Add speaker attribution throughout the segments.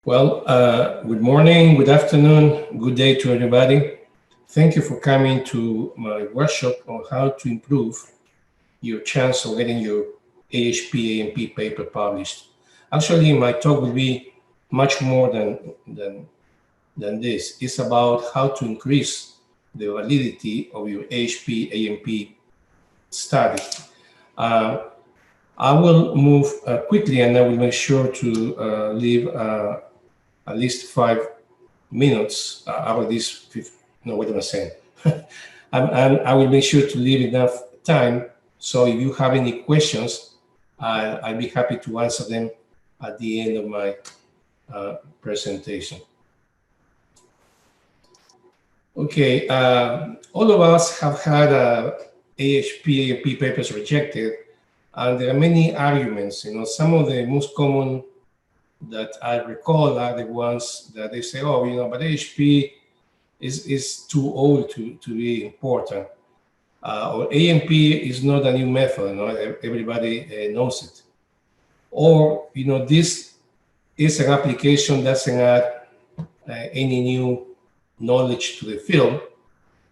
Speaker 1: Good morning, good afternoon, good day to everybody. Thank you for coming to my workshop on how to improve your chance of getting your AHP ANP paper published. Actually, my talk will be much more than this. It's about how to increase the validity of your AHP ANP study. I will move quickly, and I will make sure to leave at least 5 minutes out of this. No, what am I saying? I will make sure to leave enough time. So if you have any questions, I'll be happy to answer them at the end of my presentation. Okay, all of us have had AHP, ANP papers rejected, and there are many arguments. Some of the most common that I recall are the ones that they say, oh, but AHP is too old to be important. Or ANP is not a new method, everybody knows it. Or, this is an application that doesn't add any new knowledge to the field.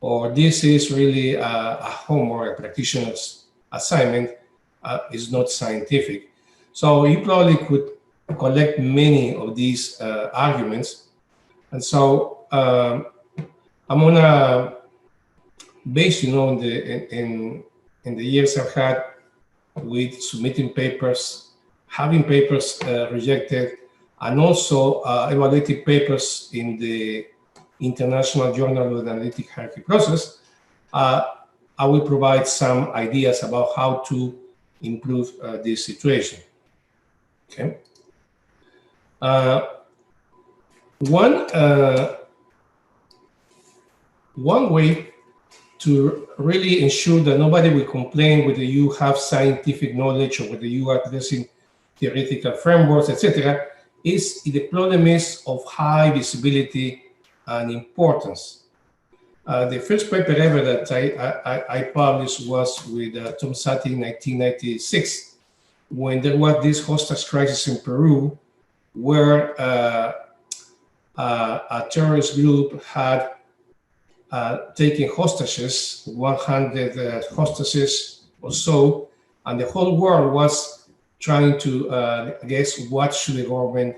Speaker 1: Or this is really a homework, a practitioner's assignment, is not scientific. So you probably could collect many of these arguments. And so I'm gonna base, in the years I've had with submitting papers, having papers rejected, and also evaluating papers in the International Journal of the Analytic Hierarchy Process. I will provide some ideas about how to improve this situation. Okay. One way to really ensure that nobody will complain whether you have scientific knowledge or whether you are addressing theoretical frameworks, etc., is if the problem is of high visibility and importance. The first paper ever that I published was with Tom Sati in 1996, when there was this hostage crisis in Peru, where a terrorist group had taken hostages, 100 hostages or so, and the whole world was trying to guess what should the government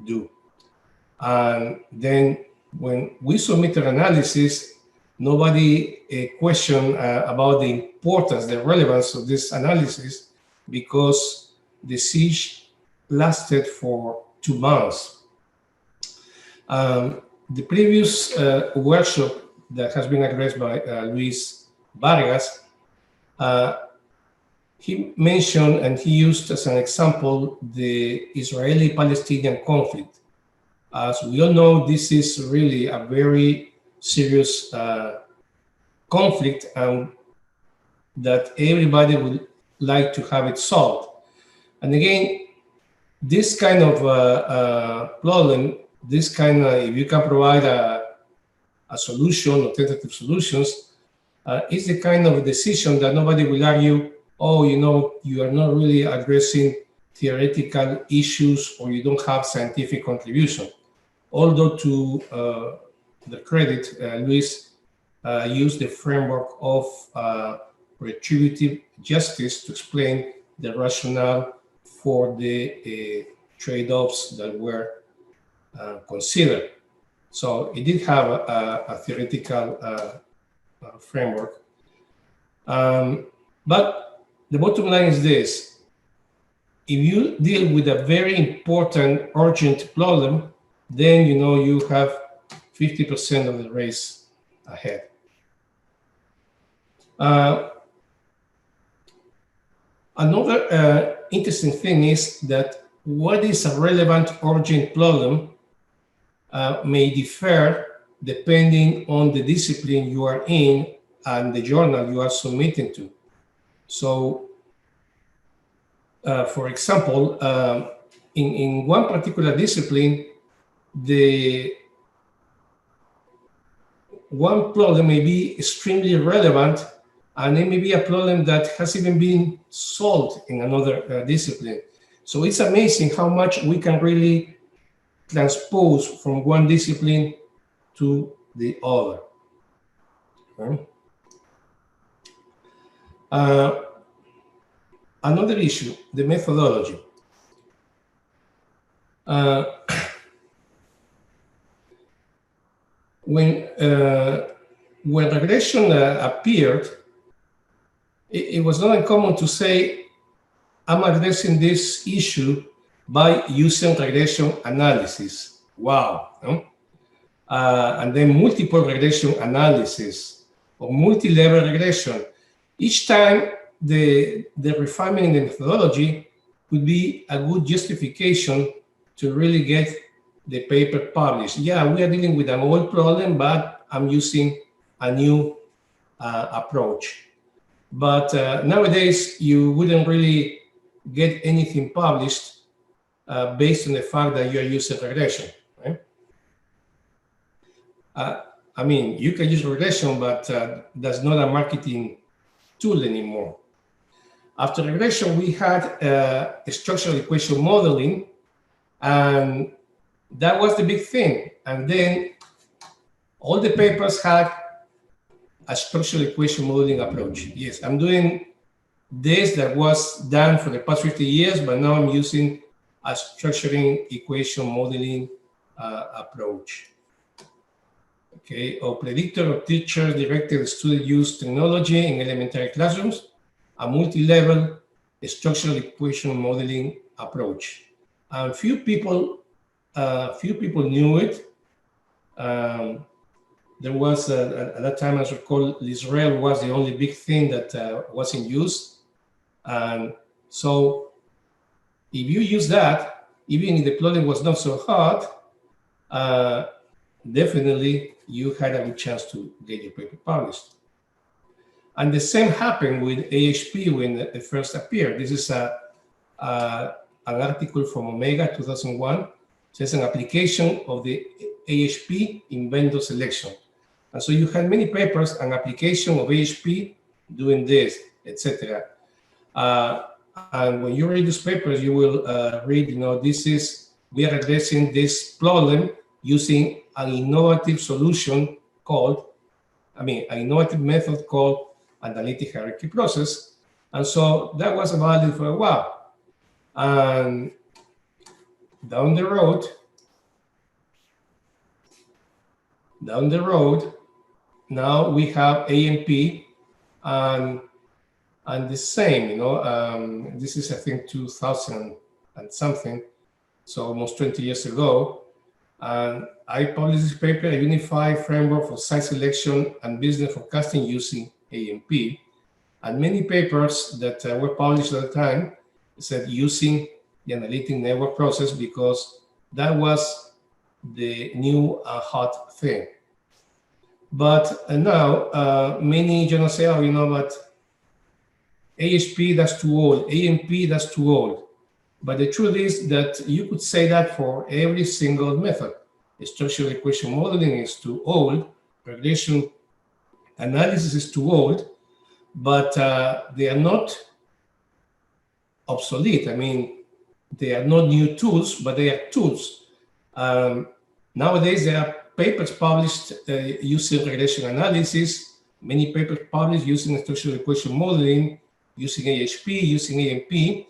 Speaker 1: do. And then when we submitted analysis, nobody questioned about the importance, the relevance of this analysis, because the siege lasted for 2 months. The previous workshop that has been addressed by Luis Vargas, he mentioned and he used as an example the Israeli-Palestinian conflict. As we all know, this is really a very serious conflict, and that everybody would like to have it solved. And again, this kind of problem, if you can provide a solution or tentative solutions, is the kind of decision that nobody will argue, oh, you are not really addressing theoretical issues or you don't have scientific contribution. Although to the credit, Luis used the framework of retributive justice to explain the rationale for the trade-offs that were considered. So it did have a theoretical framework. But the bottom line is this: if you deal with a very important, urgent problem, then you have 50% of the race ahead. Another interesting thing is that what is a relevant, urgent problem may differ depending on the discipline you are in and the journal you are submitting to. So, for example, in one particular discipline, the one problem may be extremely relevant, and it may be a problem that has even been solved in another discipline. So it's amazing how much we can really transposed from one discipline to the other. Okay? Another issue, the methodology. When regression appeared, it was not uncommon to say, I'm addressing this issue by using regression analysis. Wow. No? And then multiple regression analysis or multi-level regression. Each time the refinement in the methodology would be a good justification to really get the paper published. Yeah, we are dealing with an old problem, but I'm using a new approach. But nowadays, you wouldn't really get anything published based on the fact that you are using regression. Right? I mean, you can use regression, but that's not a marketing tool anymore. After regression, we had structural equation modeling, and that was the big thing. And then all the papers had a structural equation modeling approach. Yes, I'm doing this that was done for the past 50 years, but now I'm using a structuring equation modeling approach. Okay, or predictor of teacher-directed student use technology in elementary classrooms, a multi-level structural equation modeling approach. And few people knew it. There was, at that time, as I recall, Israel was the only big thing that was in use. And so if you use that, even if the problem was not so hard, definitely you had a good chance to get your paper published. And the same happened with AHP when it first appeared. This is an article from Omega 2001. It says an application of the AHP in vendor selection. And so you had many papers, an application of AHP doing this, etc. And when you read these papers, you will read, we are addressing this problem using an innovative solution called, an innovative method called analytic hierarchy process. And so that was valid for a while. And down the road, now we have ANP and the same, this is, I think, 2000 and something, so almost 20 years ago. And I published this paper, a unified framework for site selection and business forecasting using ANP. And many papers that were published at the time said using the analytic network process because that was the new hot thing. But now many journals say, but AHP, that's too old. ANP, that's too old. But the truth is that you could say that for every single method. Structural equation modeling is too old. Regression analysis is too old. But they are not obsolete. They are not new tools, but they are tools. Nowadays, there are papers published using regression analysis, many papers published using structural equation modeling, using AHP, using ANP.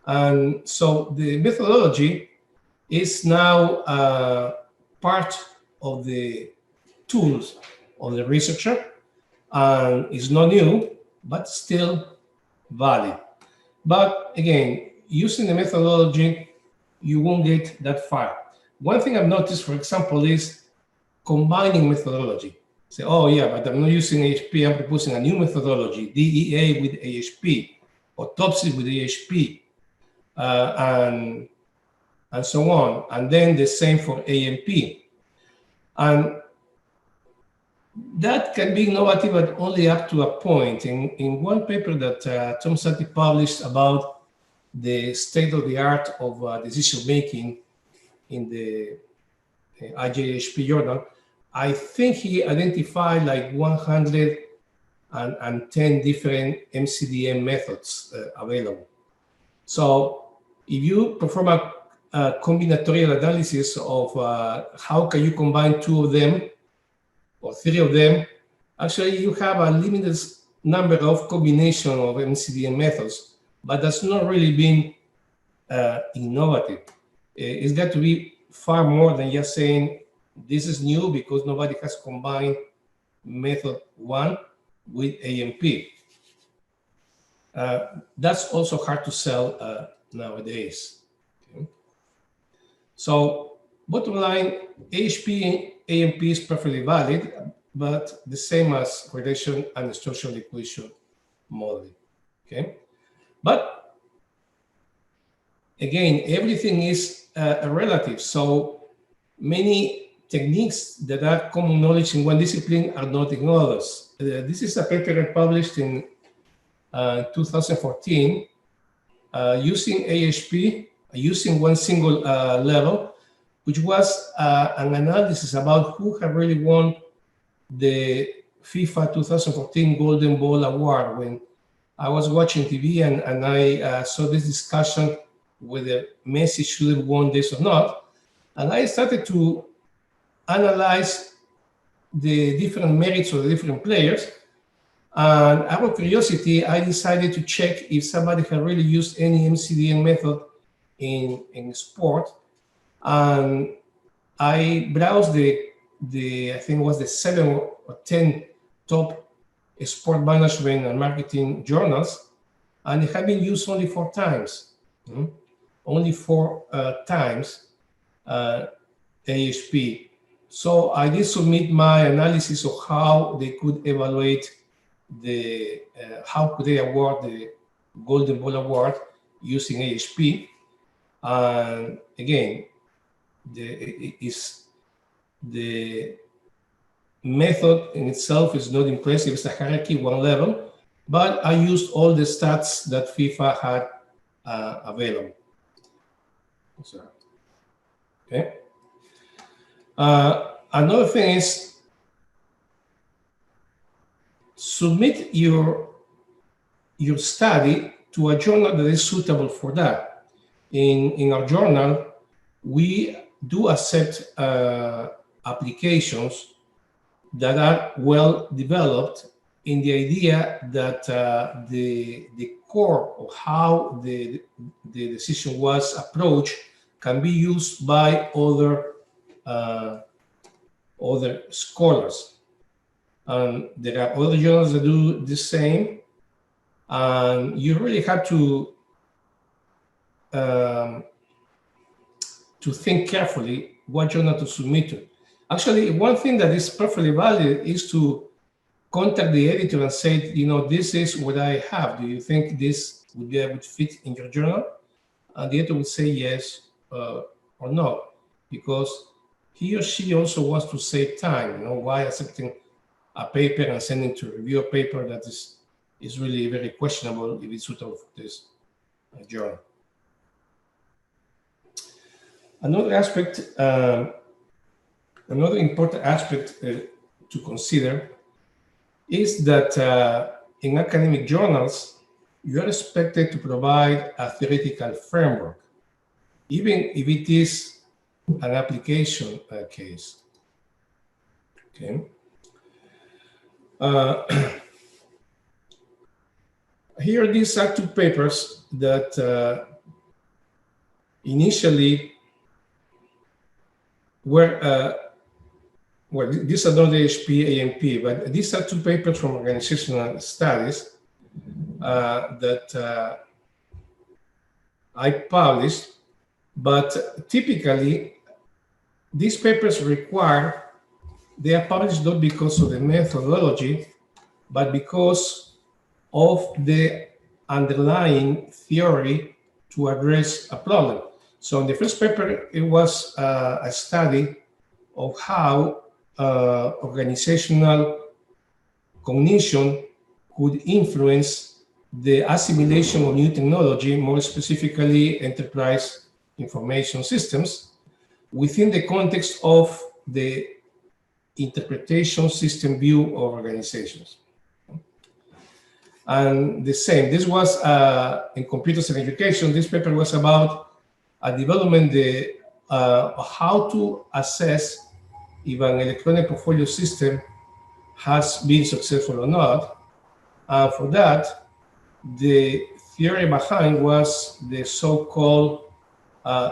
Speaker 1: And so the methodology is now part of the tools of the researcher, and it's not new, but still valid. But again, using the methodology, you won't get that far. One thing I've noticed, for example, is combining methodology. Say, oh yeah, but I'm not using AHP, I'm proposing a new methodology, DEA with AHP, autopsy with AHP, and so on. And then the same for ANP. And that can be innovative, but only up to a point. In one paper that Tom Sati published about the state of the art of decision-making in the IJHP journal, I think he identified like 110 different MCDM methods available. So if you perform a combinatorial analysis of how can you combine two of them or three of them. Actually, you have a limited number of combination of MCDM methods, but that's not really been innovative. It's got to be far more than just saying this is new because nobody has combined method 1 with ANP. That's also hard to sell nowadays. Okay. So bottom line, AHP ANP is perfectly valid, but the same as relation and structural equation modeling. Okay, but again, everything is relative. So many techniques that are common knowledge in one discipline are not in others. This is a paper published in 2014 using AHP, using one single level, which was an analysis about who had really won the FIFA 2014 Golden Ball Award. When I was watching TV and I saw this discussion whether Messi should have won this or not, and I started to analyze the different merits of the different players. And out of curiosity, I decided to check if somebody had really used any MCDM method in sport. And I browsed I think it was the 7 or 10 top sport management and marketing journals, and it had been used only 4 times. Only 4 times AHP. So I did submit my analysis of how they could evaluate how could they award the Golden Ball Award using AHP. And again, the method in itself is not impressive. It's a hierarchy, 1 level, but I used all the stats that FIFA had available. So, okay. Another thing is submit your study to a journal that is suitable for that. In our journal, we do accept applications that are well developed in the idea that the core of how the decision was approached can be used by other scholars. And there are other journals that do the same, and you really have to think carefully what journal to submit to. Actually, one thing that is perfectly valid is to contact the editor and say, you know, this is what I have. Do you think this would be able to fit in your journal? And the editor would say yes or no, because he or she also wants to save time. You know, why accepting a paper and sending to review a paper that is really very questionable if it's suitable for this journal. Another aspect, another important aspect to consider is that in academic journals, you are expected to provide a theoretical framework, even if it is an application case. Okay. Here, these are 2 papers that initially were, well, these are not AHP, ANP, but these are 2 papers from organizational studies that I published. But typically, these papers they are published not because of the methodology, but because of the underlying theory to address a problem. So in the first paper, it was a study of how organizational cognition could influence the assimilation of new technology, more specifically enterprise information systems, within the context of the interpretation system view of organizations. And the same, this was in computers and education. This paper was about development the how to assess if an electronic portfolio system has been successful or not. And for that, the theory behind was the so-called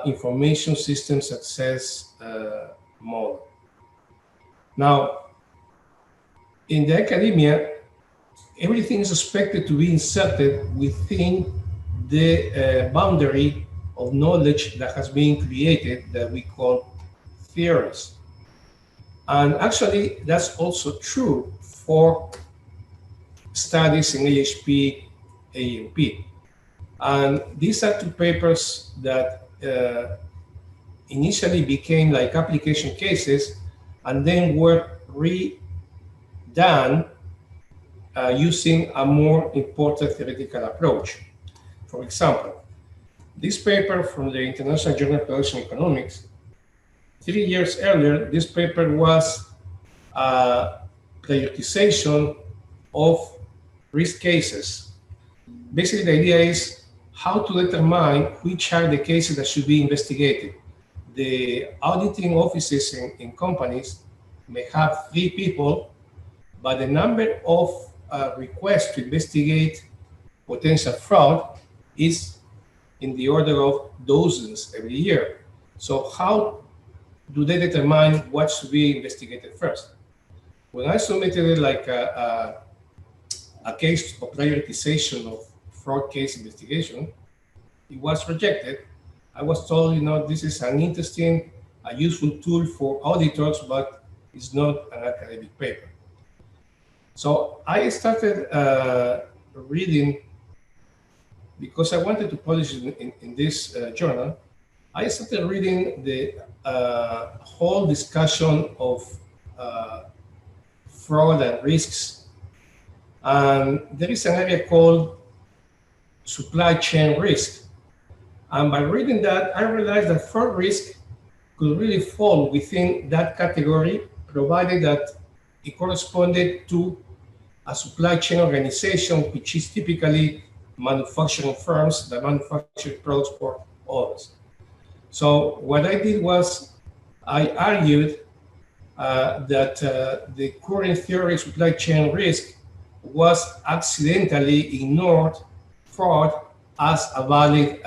Speaker 1: information system success model. Now, in the academia, everything is expected to be inserted within the boundary of knowledge that has been created that we call theories. And actually, that's also true for studies in AHP, ANP. And these are two papers that initially became like application cases and then were redone using a more important theoretical approach. For example, this paper from the International Journal of Production Economics, 3 years earlier, this paper was a prioritization of risk cases. Basically, the idea is how to determine which are the cases that should be investigated. The auditing offices in companies may have 3 people, but the number of requests to investigate potential fraud is in the order of dozens every year. So how do they determine what should be investigated first? When I submitted like a case of prioritization of fraud case investigation, it was rejected. I was told, you know, this is an interesting, a useful tool for auditors, but it's not an academic paper. So I started reading, because I wanted to publish in this journal, I started reading the whole discussion of fraud and risks. And there is an area called supply chain risk. And by reading that, I realized that fraud risk could really fall within that category, provided that it corresponded to a supply chain organization, which is typically manufacturing firms that manufacture products for others. So what I did was I argued that the current theory of supply chain risk was accidentally ignored fraud as a valid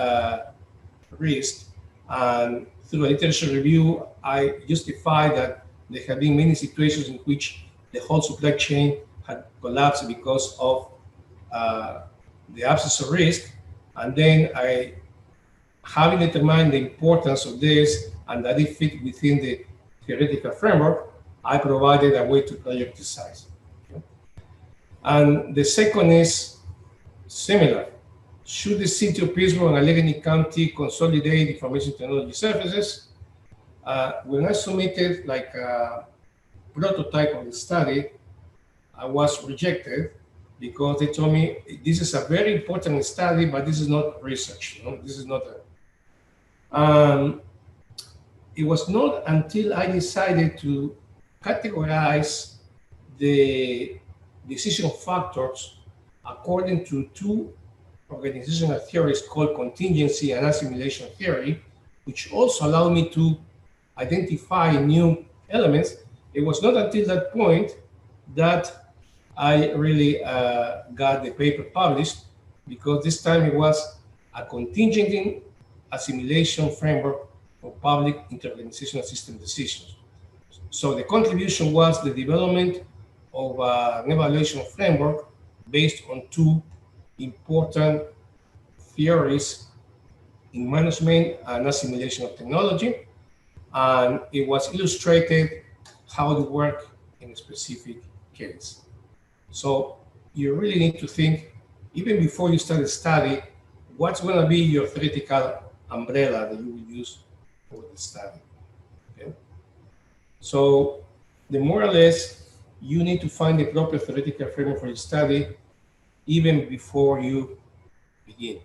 Speaker 1: risk. And through a literature review, I justified that there have been many situations in which the whole supply chain had collapsed because of the absence of risk. And then having determined the importance of this and that it fit within the theoretical framework, I provided a way to prioritize. Okay? And the second is similar. Should the city of Pittsburgh and Allegheny County consolidate information technology services? When I submitted like a prototype of the study, I was rejected because they told me this is a very important study, but this is not research. You know? This is not a. It was not until I decided to categorize the decision factors according to 2 organizational theories called contingency and assimilation theory, which also allowed me to identify new elements. It was not until that point that I really got the paper published, because this time it was a contingency assimilation framework for public interorganizational system decisions. So the contribution was the development of an evaluation framework based on 2 important theories in management and assimilation of technology. And it was illustrated how to work in a specific case. So you really need to think, even before you start a study, what's going to be your theoretical umbrella that you will use for the study. Okay? So the more or less, you need to find the proper theoretical framework for your study even before you begin.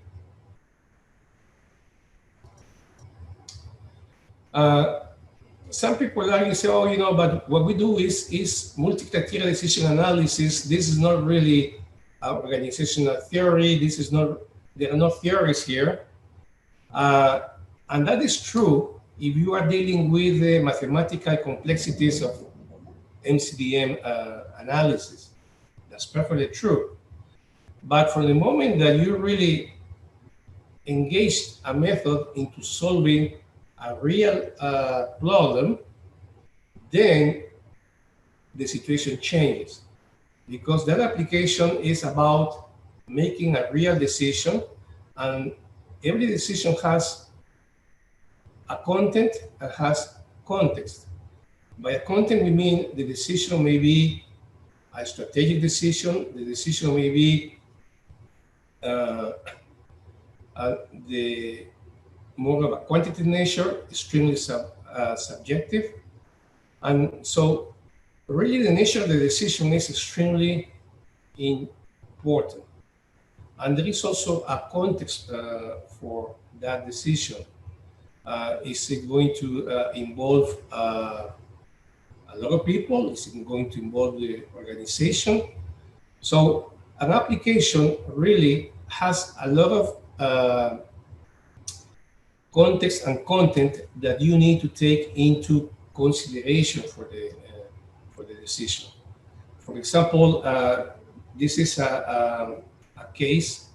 Speaker 1: Some people argue, say, oh, you know, but what we do is multi-criteria decision analysis. This is not really organizational theory. This is not, there are no theories here. And that is true if you are dealing with the mathematical complexities of MCDM analysis. That's perfectly true. But for the moment that you really engaged a method into solving a real problem, then the situation changes, because that application is about making a real decision, and every decision has a content and has context. By a content, we mean the decision may be a strategic decision, the decision may be the more of a quantitative nature, extremely subjective. And so really the nature of the decision is extremely important. And there is also a context for that decision. Is it going to involve a lot of people? Is it going to involve the organization? So an application really has a lot of context and content that you need to take into consideration for the decision. For example, this is a case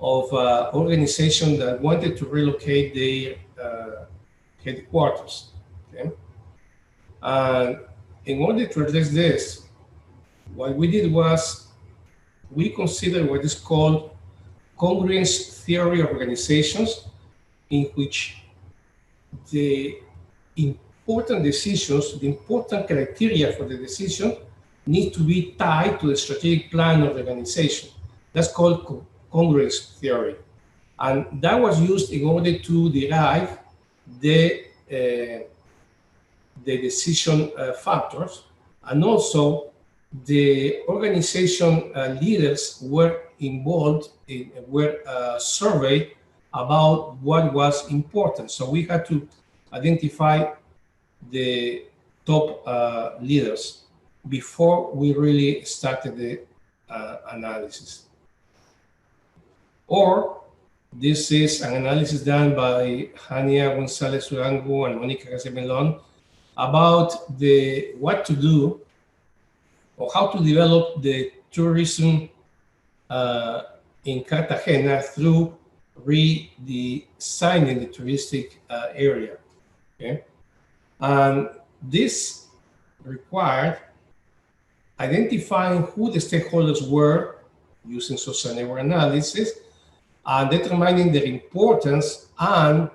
Speaker 1: of an organization that wanted to relocate their headquarters. Okay? And in order to address this, what we did was we considered what is called congruence theory of organizations, in which the important decisions, the important criteria for the decision need to be tied to the strategic plan of the organization. That's called congruence theory. And that was used in order to derive the decision factors, and also the organization leaders were involved, were surveyed about what was important. So we had to identify the top leaders before we really started the analysis. Or this is an analysis done by Hania Gonzalez Durango and Monica Casemelon about what to do or how to develop the tourism in Cartagena through redesigning the touristic area. Okay? And this required identifying who the stakeholders were using social network analysis, and determining their importance and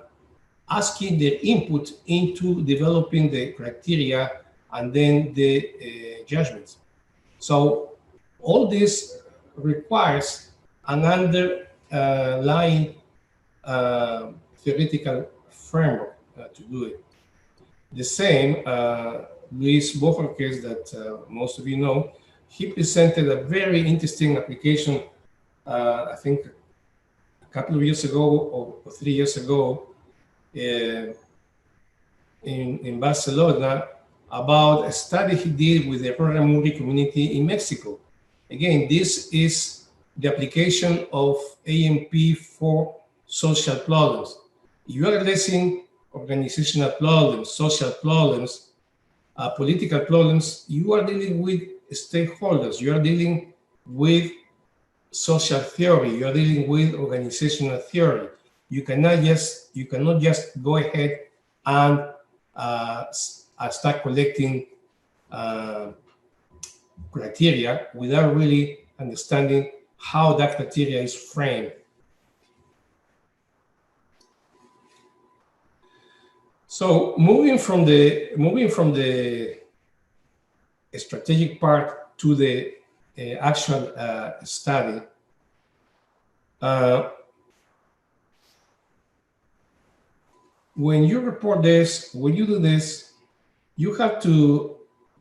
Speaker 1: asking their input into developing the criteria and then the judgments. So all this requires an underlying theoretical framework to do it. The same, Luis Bojorquez, that most of you know, he presented a very interesting application, I think a couple of years ago or 3 years ago in Barcelona, about a study he did with the Raramuri community in Mexico. Again, this is the application of ANP for social problems. You are addressing organizational problems, social problems, political problems. You are dealing with stakeholders. You are dealing with social theory. You are dealing with organizational theory. You cannot just go ahead and start collecting criteria without really understanding how that criteria is framed. So moving from the strategic part to the actual study, when you report this, when you do this, you have to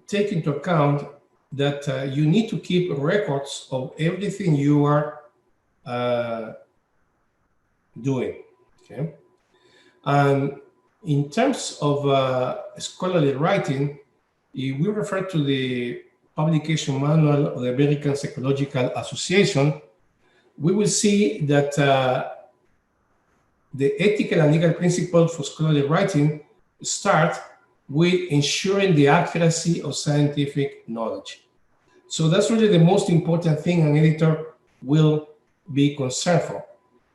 Speaker 1: take into account that you need to keep records of everything you are doing. Okay, and in terms of scholarly writing, if we refer to the publication manual of the American Psychological Association, we will see that the ethical and legal principles for scholarly writing start with ensuring the accuracy of scientific knowledge. So that's really the most important thing an editor will be concerned for.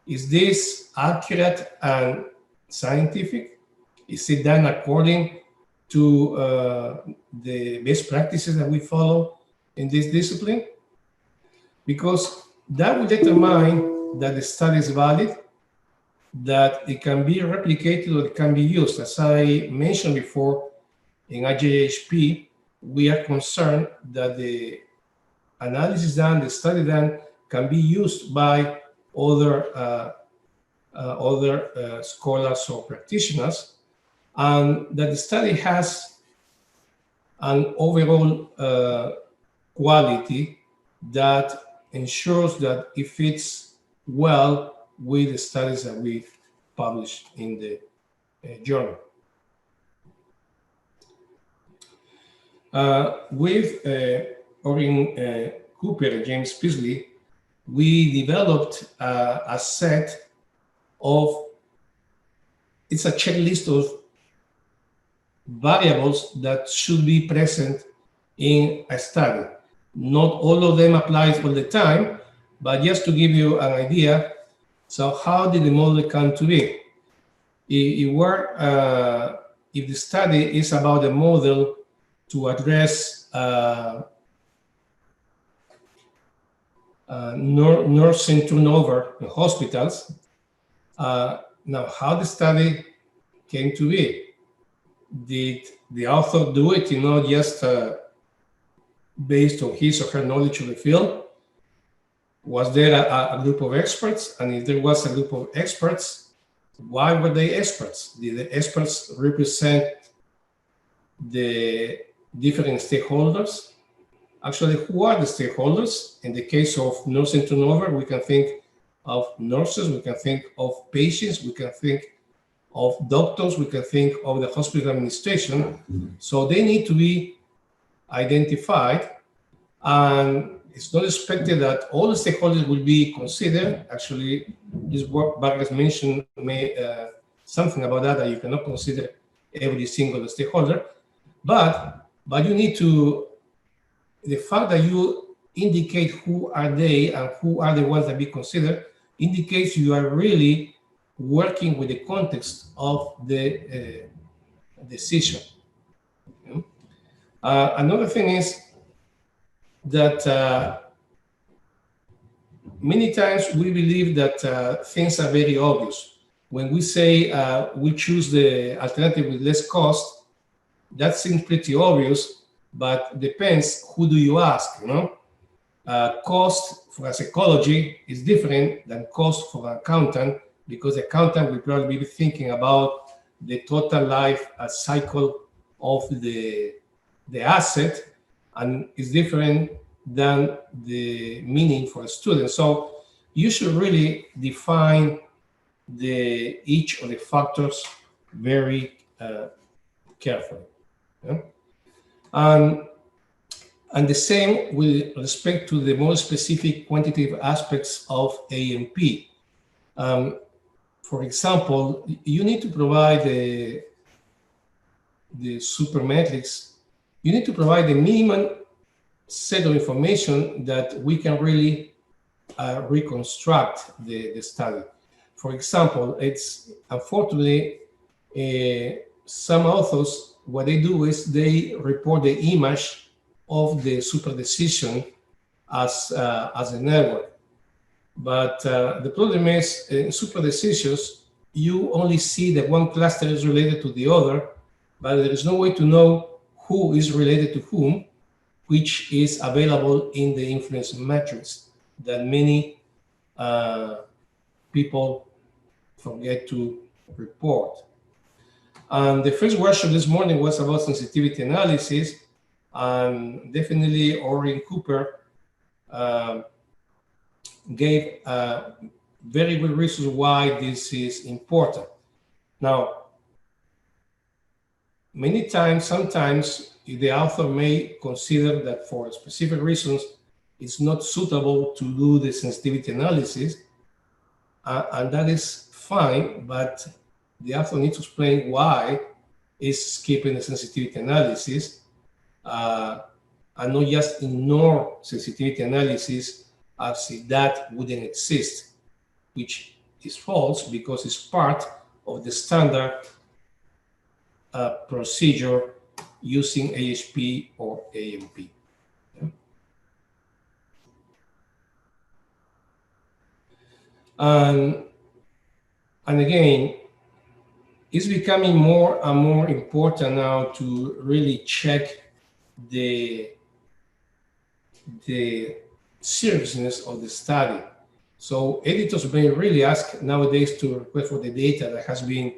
Speaker 1: Is this accurate and scientific? Is it done according to the best practices that we follow in this discipline? Because that will determine that the study is valid, that it can be replicated or it can be used. As I mentioned before, in ISAHP, we are concerned that the analysis done, the study done, can be used by other scholars or practitioners, and that the study has an overall quality that ensures that it fits well with the studies that we publish in the journal. With Orin Cooper and James Peasley, we developed a set of, it's a checklist of variables that should be present in a study. Not all of them apply all the time, but just to give you an idea, so how did the model come to be? If the study is about a model to address nursing turnover in hospitals, now how the study came to be? Did the author do it, just based on his or her knowledge of the field? Was there a group of experts? And if there was a group of experts, why were they experts? Did the experts represent the different stakeholders? Actually, who are the stakeholders? In the case of nursing turnover, we can think of nurses, we can think of patients, we can think of doctors, we can think of the hospital administration. So they need to be identified, and it's not expected that all the stakeholders will be considered. Actually, this work Vargas mentioned something about that you cannot consider every single stakeholder, but you need to, the fact that you indicate who are they and who are the ones that be considered indicates you are really working with the context of the decision. Another thing is that many times we believe that things are very obvious. When we say we choose the alternative with less cost, that seems pretty obvious, but depends who do you ask, Cost for a psychology is different than cost for an accountant, because the accountant will probably be thinking about the total life cycle of the asset, and is different than the meaning for a student. So you should really define each of the factors very carefully. Yeah? And the same with respect to the more specific quantitative aspects of ANP. For example, you need to provide the supermetrics. You need to provide the minimum set of information that we can really reconstruct the study. For example, it's unfortunately some authors, what they do is they report the image of the super decision as a network. But the problem is, in super decisions, you only see that one cluster is related to the other, but there is no way to know who is related to whom, which is available in the influence matrix that many people forget to report. And the first workshop this morning was about sensitivity analysis, and definitely Orin Cooper gave very good reasons why this is important. Now, many times, sometimes the author may consider that for specific reasons, it's not suitable to do the sensitivity analysis, and that is fine, but the author needs to explain why is skipping the sensitivity analysis and not just ignore sensitivity analysis as if that wouldn't exist, which is false because it's part of the standard procedure using AHP or ANP. And again, it's becoming more and more important now to really check the seriousness of the study. So editors may really ask nowadays to request for the data that has been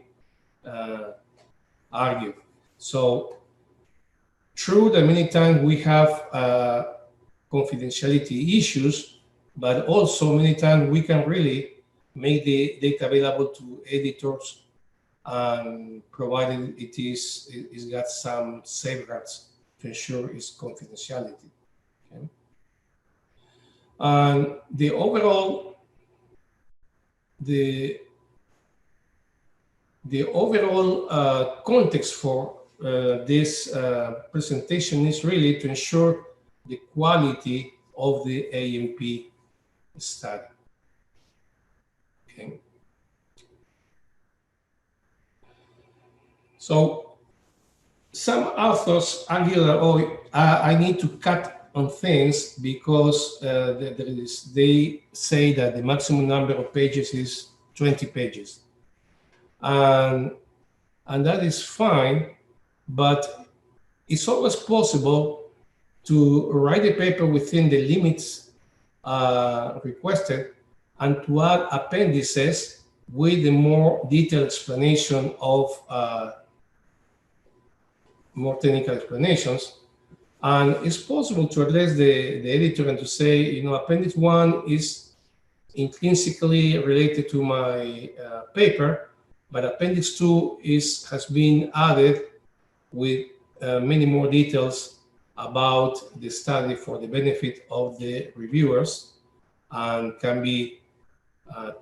Speaker 1: argued. So true that many times we have confidentiality issues, but also many times we can really make the data available to editors, and provided it's got some safeguards to ensure its confidentiality. Okay? And the overall context for this presentation is really to ensure the quality of the ANP study. Okay. So some authors argue that, oh, I need to cut on things because they say that the maximum number of pages is 20 pages. And that is fine, but it's always possible to write a paper within the limits requested and to add appendices with a more detailed explanation of more technical explanations. And it's possible to address the editor and to say, you know, Appendix 1 is intrinsically related to my paper, but Appendix 2 has been added with many more details about the study for the benefit of the reviewers and can be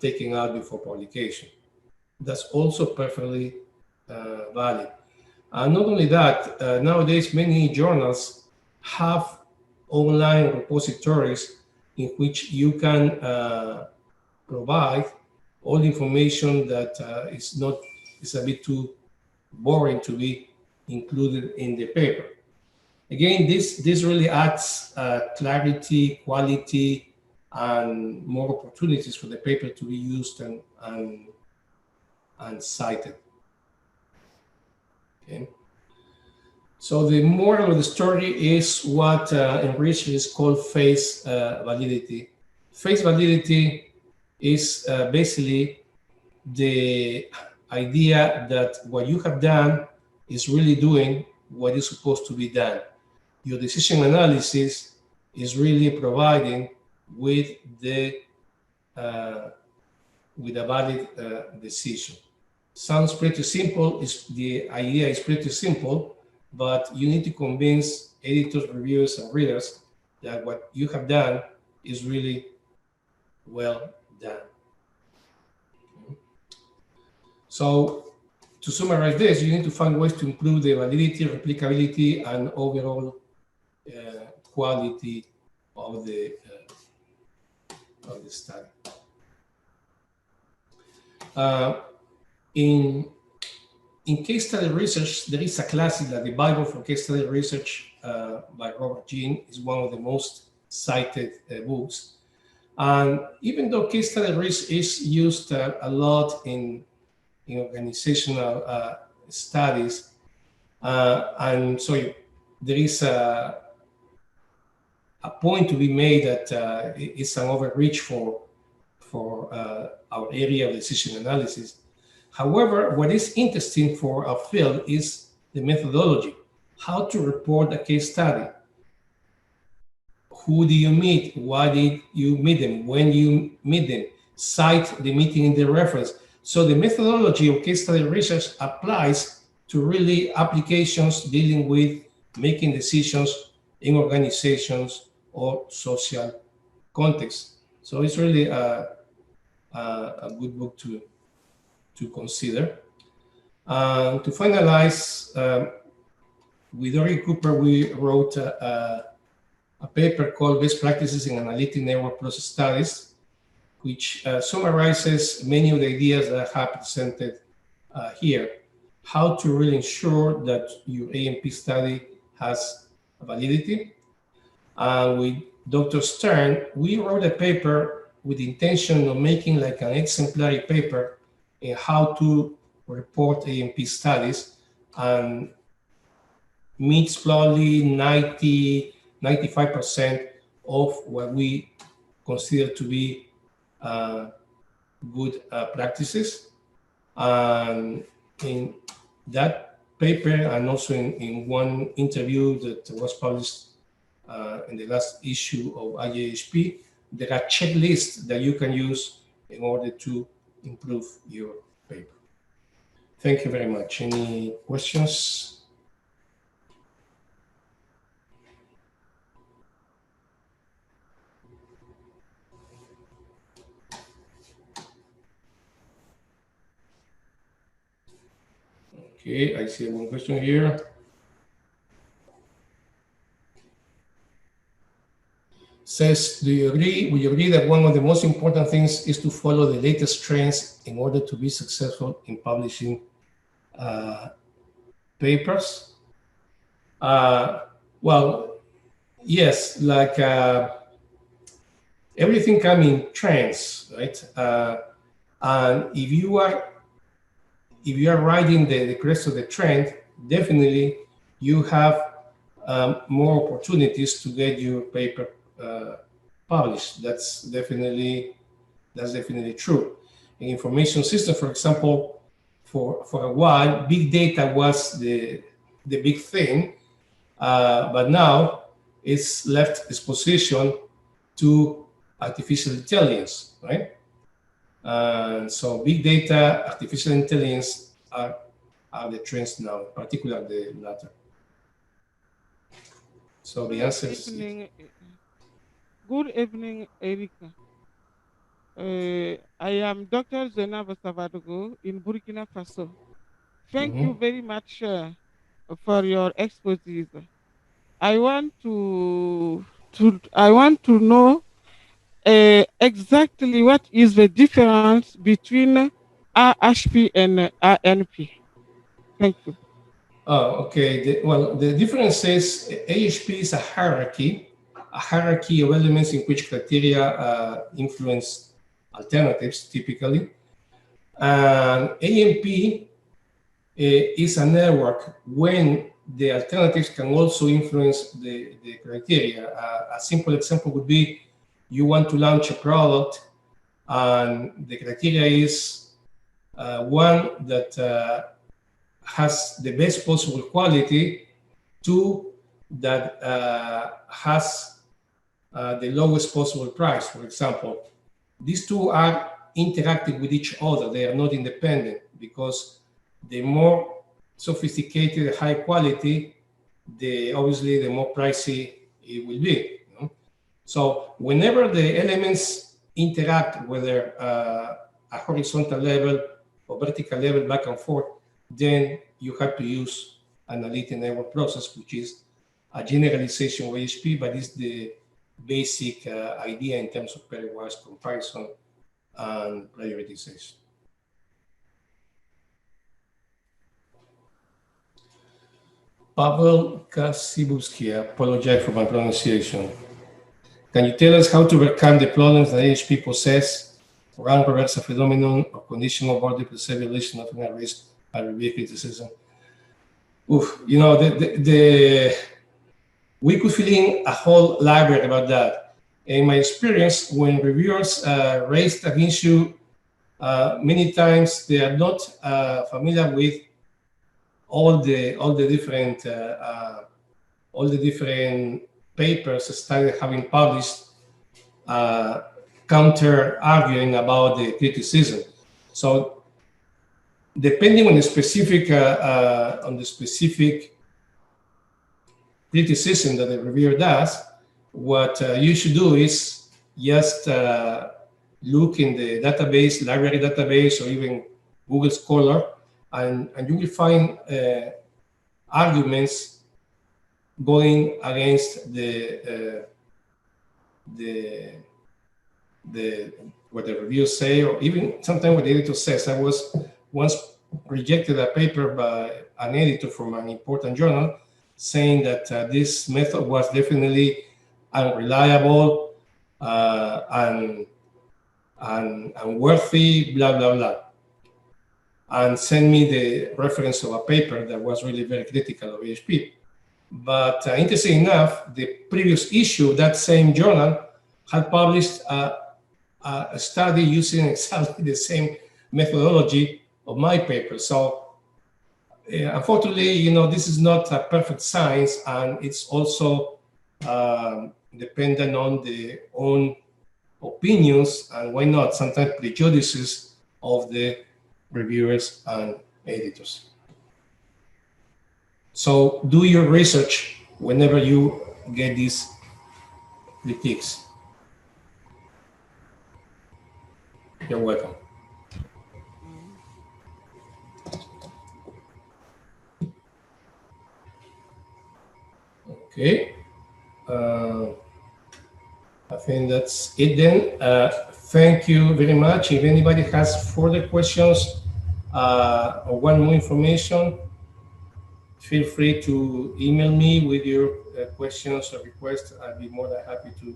Speaker 1: taken out before publication. That's also perfectly valid. And not only that, nowadays many journals have online repositories in which you can provide all the information that is a bit too boring to be included in the paper. Again, this really adds clarity, quality, and more opportunities for the paper to be used and cited. Okay. So the moral of the story is what in research is called phase validity. Phase validity is basically the idea that what you have done is really doing what is supposed to be done. Your decision analysis is really providing with a valid decision. Sounds pretty simple. The idea is pretty simple, but you need to convince editors, reviewers, and readers that what you have done is really well done. Okay. So to summarize this, you need to find ways to improve the validity, replicability, and overall quality of the study. In case study research, there is a classic that the Bible for case study research by Robert Jean is one of the most cited books. And even though case study research is used a lot in organizational studies, and so there is a point to be made that it's an overreach for our area of decision analysis. However, what is interesting for our field is the methodology, how to report a case study. Who do you meet? Why did you meet them? When you meet them? Cite the meeting in the reference. So the methodology of case study research applies to really applications dealing with making decisions in organizations or social context. So it's really a good book to to consider. To finalize, with Ori Cooper, we wrote a paper called Best Practices in Analytic Network Process Studies, which summarizes many of the ideas that I have presented here. How to really ensure that your ANP study has validity. With Dr. Stern, we wrote a paper with the intention of making like an exemplary paper in how to report ANP studies, and meets probably 95% of what we consider to be good practices. And in that paper, and also in one interview that was published in the last issue of ISAHP, there are checklists that you can use in order to improve your paper. Thank you very much. Any questions? Okay, I see one question here. Says, would you agree that one of the most important things is to follow the latest trends in order to be successful in publishing papers? Well, yes, like everything comes in trends, right? And if you are riding the crest of the trend, definitely you have more opportunities to get your paper published. That's definitely true. In information system, for example, for a while, big data was the big thing, but now it's left its position to artificial intelligence, right? So big data, artificial intelligence are the trends now, particularly the latter. So the answer is...
Speaker 2: Good evening, Erika. I am Dr. Zainab Savadogo in Burkina Faso. Thank you very much for your expertise. I want to know exactly what is the difference between AHP and ANP. Thank you.
Speaker 1: Oh, okay. Well, the difference is AHP is a hierarchy of elements in which criteria influence alternatives, typically. And ANP is a network when the alternatives can also influence the criteria. A simple example would be you want to launch a product, and the criteria is one that has the best possible quality, two, that has the lowest possible price, for example. These two are interacting with each other. They are not independent, because the more sophisticated, high quality, obviously the more pricey it will be. You know? So whenever the elements interact, whether a horizontal level or vertical level, back and forth, then you have to use analytic network process, which is a generalization of AHP, but it's the basic idea in terms of pairwise comparison and prioritization. Pavel Kasibowski, I apologize for my pronunciation. Can you tell us how to overcome the problems that AHP possess around reversal phenomenon or conditional border perception of a risk by review criticism? Oof, you know, we could fill in a whole library about that. In my experience, when reviewers raise an issue, many times they are not familiar with all the different papers studies have been published counter arguing about the criticism. So depending on the specific criticism that the reviewer does, what you should do is just look in the database, library database, or even Google Scholar, and you will find arguments going against what the reviews say, or even sometimes what the editor says. I was once rejected a paper by an editor from an important journal saying that this method was definitely unreliable and unworthy, blah, blah, blah, and send me the reference of a paper that was really very critical of AHP. But interesting enough, the previous issue of that same journal had published a study using exactly the same methodology of my paper. So unfortunately, you know, this is not a perfect science, and it's also dependent on the own opinions, and why not, sometimes prejudices of the reviewers and editors. So do your research whenever you get these critiques. You're welcome. Okay. I think that's it then. Thank you very much. If anybody has further questions or want more information, feel free to email me with your questions or requests. I'll be more than happy to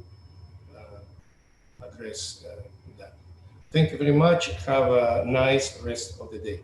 Speaker 1: address that. Thank you very much. Have a nice rest of the day.